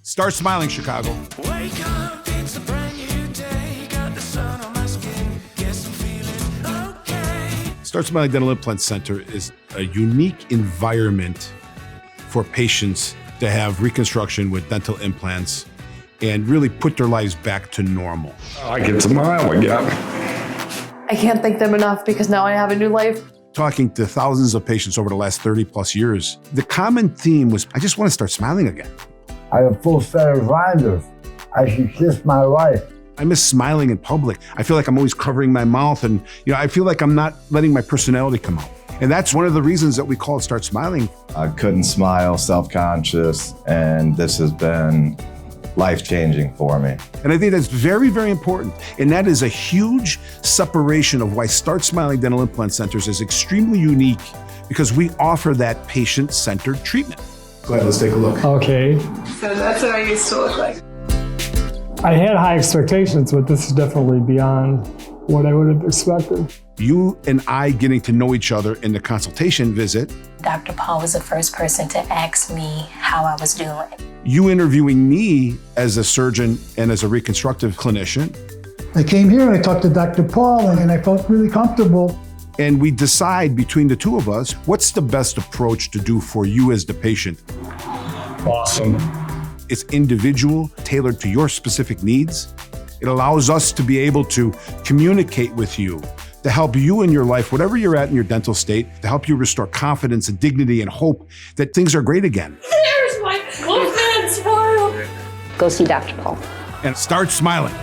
Start smiling, Chicago. Wake up, it's a brand new day. Got the sun on my skin. Guess I'm feeling okay. Start Smiling Dental Implant Center is a unique environment for patients to have reconstruction with dental implants and really put their lives back to normal. I get to smile again. I can't thank them enough because now I have a new life. Talking to thousands of patients over the last 30 plus years, the common theme was, I just want to start smiling again. I have a full set of grinders. I should kiss my wife. I miss smiling in public. I feel like I'm always covering my mouth and I feel like I'm not letting my personality come out. And that's one of the reasons that we call it Start Smiling. I couldn't smile, self-conscious, and this has been life-changing for me. And I think that's very, very important. And that is a huge separation of why Start Smiling Dental Implant Centers is extremely unique, because we offer that patient-centered treatment. Go ahead, let's take a look. Okay. So that's what I used to look like. I had high expectations, but this is definitely beyond what I would have expected. You and I getting to know each other in the consultation visit. Dr. Paul was the first person to ask me how I was doing. You interviewing me as a surgeon and as a reconstructive clinician. I came here and I talked to Dr. Paul and I felt really comfortable. And we decide between the two of us, what's the best approach to do for you as the patient. Awesome. It's individual, tailored to your specific needs. It allows us to be able to communicate with you, to help you in your life, whatever you're at in your dental state, to help you restore confidence and dignity and hope that things are great again. There's my old man smile. Go see Dr. Paul. And start smiling.